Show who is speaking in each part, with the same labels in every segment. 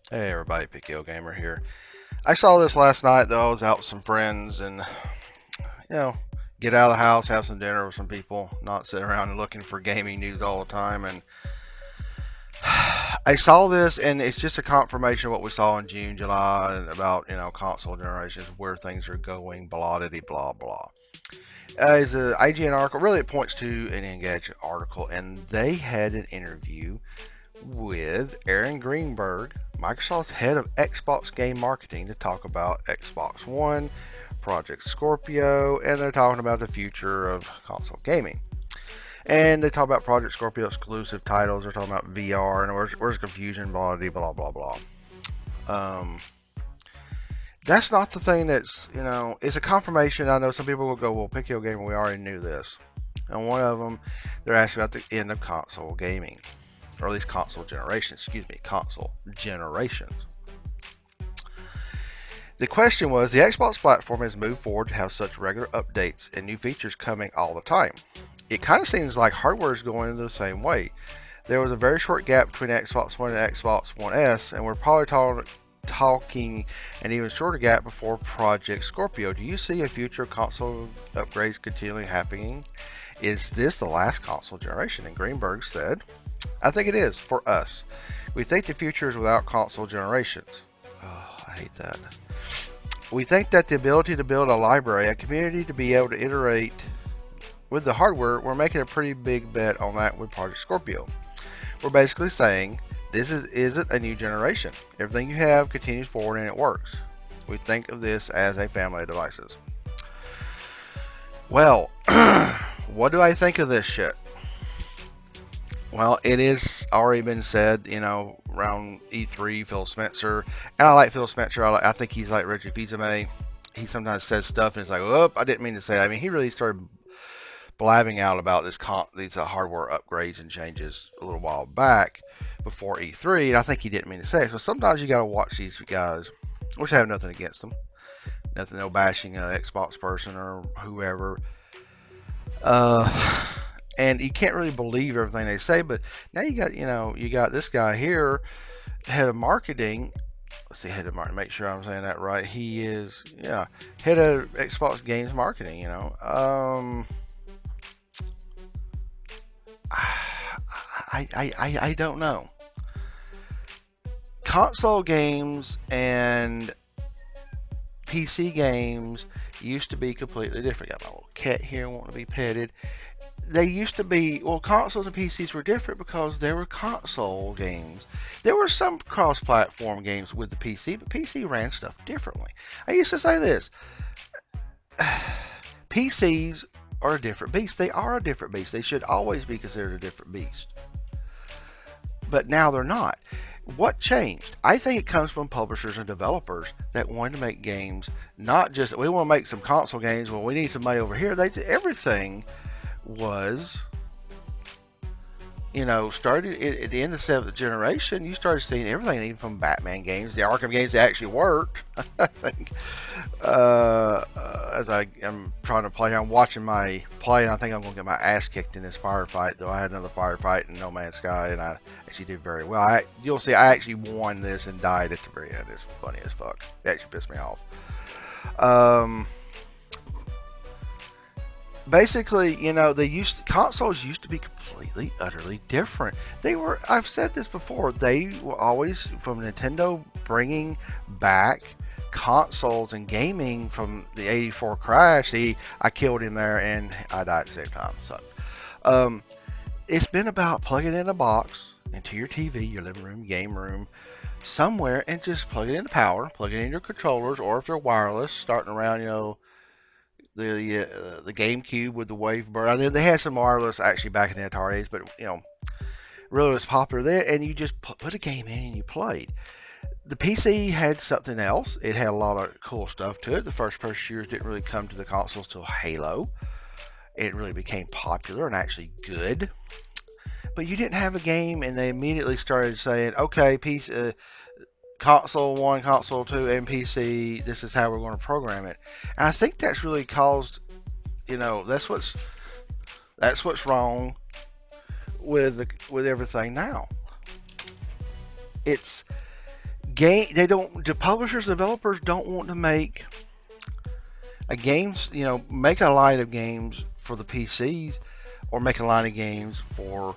Speaker 1: Hey everybody, PKO Gamer here. I saw this last night though. I was out with some friends and, you know, get out of the house, have some dinner with some people, not sit around and looking for gaming news all the time. And I saw this and it's just a confirmation of what we saw in June, July and about, console generations, where things are going, blah, blah, blah, blah. As an IGN article, really it points to an Engadget article, and they had an interview with Aaron Greenberg, Microsoft's head of Xbox game marketing, to talk about Xbox One, Project Scorpio, and they're talking about the future of console gaming. And they talk about Project Scorpio exclusive titles. They're talking about VR and where's confusion, blah blah blah blah. Um, that's not the thing that's it's a confirmation. I know some people will go, well, Pickle Gamer, we already knew this. And one of them, they're asking about the end of console gaming, or at least console generations. Excuse me, console generations. The question was, the Xbox platform has moved forward to have such regular updates and new features coming all the time. It kind of seems like hardware is going the same way. There was a very short gap between Xbox One and Xbox One S, and we're probably talking an even shorter gap before Project Scorpio. Do you see a future console upgrades continually happening? Is this the last console generation? And Greenberg said, I think it is for us. We think the future is without console generations. Oh, I hate that. We think that the ability to build a library, a community to be able to iterate with the hardware, we're making a pretty big bet on that with Project Scorpio. We're basically saying this isn't a new generation. Everything you have continues forward and it works. We think of this as a family of devices. Well, what do I think of this shit? Well, it is already been said, around E3, Phil Spencer, and I like Phil Spencer. I think he's like Richard Fils-Aimé. He sometimes says stuff and it's like, oh, I didn't mean to say that. I mean, he really started blabbing out about these hardware upgrades and changes a little while back before E3, and I think he didn't mean to say it. So sometimes you got to watch these guys, which I have nothing against them, nothing, no bashing an Xbox person or whoever. Uh, and you can't really believe everything they say. But now you got this guy here, head of marketing. Let's see, head of marketing. Make sure I'm saying that right. He is, yeah, head of Xbox Games Marketing. I don't know. Console games and PC games used to be completely different. Got my little cat here wanting to be petted. They used to be, well, consoles and PCs were different because there were console games. There were some cross-platform games with the PC, but PC ran stuff differently. I used to say this: PCs are a different beast. They are a different beast. They should always be considered a different beast. But now they're not. What changed? I think it comes from publishers and developers that wanted to make games, not just we want to make some console games. Well, we need some money over here. Everything was, started at the end of the seventh generation. You started seeing everything, even from Batman games, the Arkham games that actually worked. I think as I am trying to play, I'm watching my play, and I think I'm going to get my ass kicked in this firefight. Though I had another firefight in No Man's Sky, and I actually did very well. You'll see, I actually won this and died at the very end. It's funny as fuck. It actually pissed me off. Basically, consoles used to be completely, utterly different. I've said this before, they were always, from Nintendo bringing back consoles and gaming from the 84 crash. I killed him there and I died at the same time. So, it's been about plugging in a box into your TV, your living room, game room, somewhere, and just plug it into power, plug it in your controllers, or if they're wireless, starting around, the GameCube with the Wavebird. I mean, they had some wireless actually back in the Atari days, but really was popular there. And you just put a game in and you played. The PC had something else. It had a lot of cool stuff to it. The first person shooters didn't really come to the consoles till Halo. It really became popular and actually good. But you didn't have a game, and they immediately started saying, "Okay, PC, console 1, console 2, and PC, this is how we're going to program it." And I think that's really caused, that's what's wrong with everything now. It's The publishers, developers don't want to make a games, make a line of games for the PCs or make a line of games for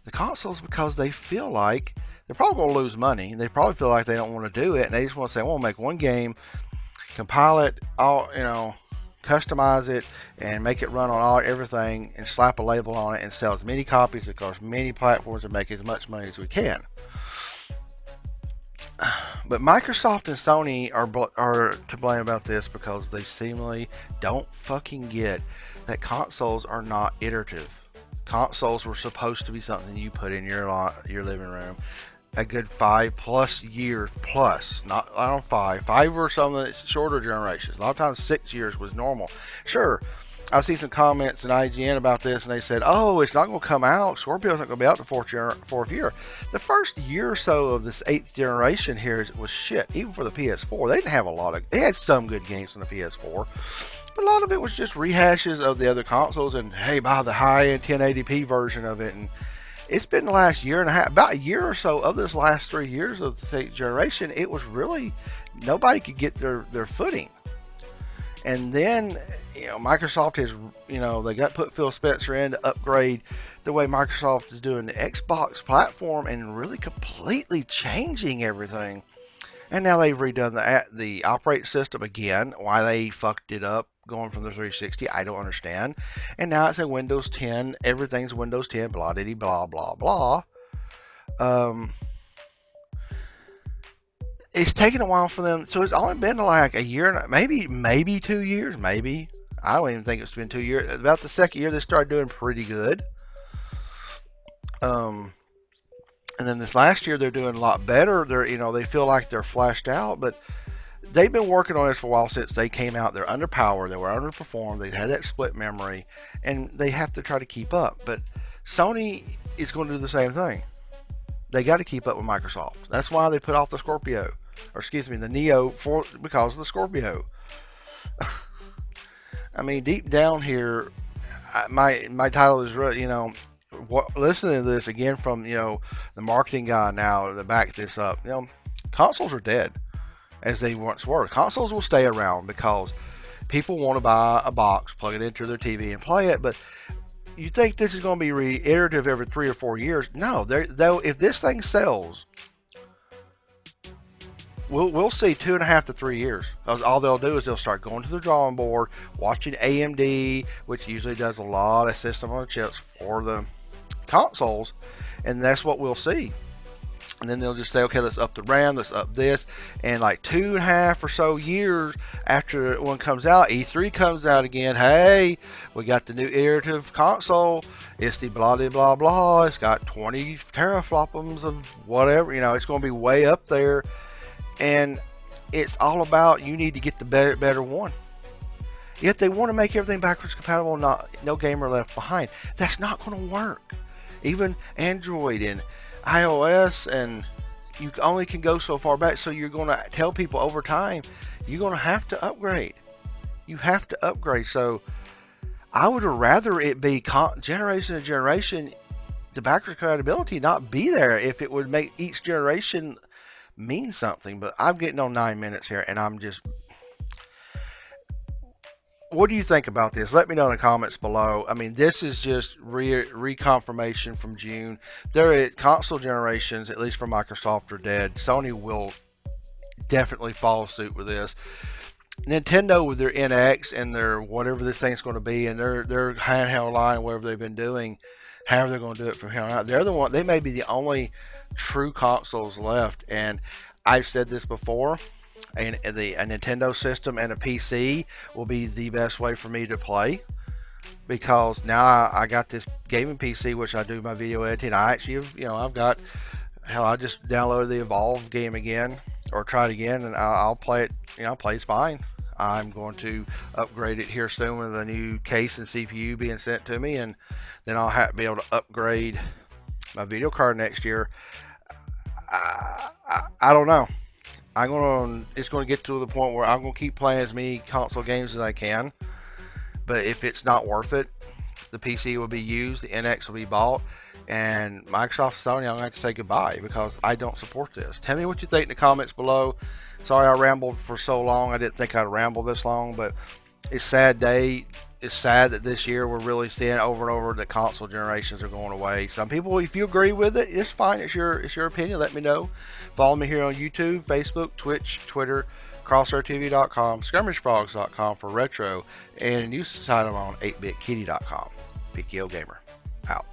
Speaker 1: the consoles because they feel like they're probably going to lose money. They probably feel like they don't want to do it, and they just want to say, I want to make one game, compile it, all customize it, and make it run on everything, and slap a label on it, and sell as many copies across many platforms and make as much money as we can. But Microsoft and Sony are to blame about this because they seemingly don't fucking get that consoles are not iterative. Consoles were supposed to be something you put in your living room a good 5+ years plus. Not, I don't know, 5 or some of the shorter generations. A lot of times 6 years was normal. Sure, I've seen some comments in IGN about this, and they said, "Oh, it's not going to come out. Scorpio's not going to be out the fourth year." The first year or so of this 8th generation here was shit. Even for the PS4, they didn't have a lot of. They had some good games on the PS4, but a lot of it was just rehashes of the other consoles. And hey, buy the high-end 1080p version of it. And it's been the last year and a half, about a year or so of this last 3 years of the 8th generation. It was really nobody could get their footing. And then, Microsoft has, they put Phil Spencer in to upgrade the way Microsoft is doing the Xbox platform and really completely changing everything. And now they've redone the operating system again. Why they fucked it up going from the 360, I don't understand. And now it's a Windows 10. Everything's Windows 10, blah, diddy, blah, blah, blah. It's taken a while for them, so it's only been like a year, and maybe 2 years, maybe. I don't even think it's been 2 years. About the second year, they started doing pretty good. And then this last year, they're doing a lot better. They feel like they're flashed out, but they've been working on this for a while since they came out. They're underpowered, they were underperformed, they had that split memory, and they have to try to keep up. But Sony is going to do the same thing. They got to keep up with Microsoft. That's why they put off the Scorpio, or excuse me, the Neo, because of the Scorpio. I mean, deep down here, my title is, listening to this again from the marketing guy now to back this up. Consoles are dead as they once were. Consoles will stay around because people want to buy a box, plug it into their TV, and play it, but. You think this is going to be reiterative every 3 or 4 years? No, though. If this thing sells, we'll see 2.5 to 3 years. Because all they'll do is they'll start going to the drawing board, watching AMD, which usually does a lot of system on chips for the consoles, and that's what we'll see. And then they'll just say, okay, let's up the RAM, let's up this, and like 2.5 or so years after one comes out, E3 comes out again. Hey, we got the new iterative console. It's the blah blah blah blah. It's got 20 teraflops of whatever. It's going to be way up there, and it's all about you need to get the better one. Yet they want to make everything backwards compatible, no gamer left behind. That's not going to work. Even Android and iOS, and you only can go so far back, so you're going to tell people over time you're going to have to upgrade. You have to upgrade. So I would rather it be generation to generation, the backwards compatibility not be there if it would make each generation mean something. But I'm getting on 9 minutes here, and I'm just... What do you think about this? Let me know in the comments below. I mean, this is just reconfirmation from June. Their console generations, at least for Microsoft, are dead. Sony will definitely follow suit with this. Nintendo with their NX and their whatever this thing's going to be, and their handheld line, whatever they've been doing, however they're going to do it from here on out, they're the one. They may be the only true consoles left. And I've said this before. A Nintendo system and a PC will be the best way for me to play, because now I got this gaming PC, which I do my video editing. I actually, I've got, hell, I just downloaded the Evolve game again, or try it again, and I'll play it. Plays fine. I'm going to upgrade it here soon with a new case and CPU being sent to me, and then I'll be able to upgrade my video card next year. I don't know. It's going to get to the point where I'm going to keep playing as many console games as I can. But if it's not worth it, the PC will be used, the NX will be bought, And Microsoft, Sony, I'm going to have to say goodbye because I don't support this. Tell me what you think in the comments below. Sorry I rambled for so long. I didn't think I'd ramble this long, but it's sad day. It's sad that this year we're really seeing over and over that console generations are going away. Some people, if you agree with it, it's fine. It's your opinion. Let me know. Follow me here on YouTube, Facebook, Twitch, Twitter, crosshairtv.com, skirmishfrogs.com for retro, and news site on 8bitkitty.com. PKO Gamer out.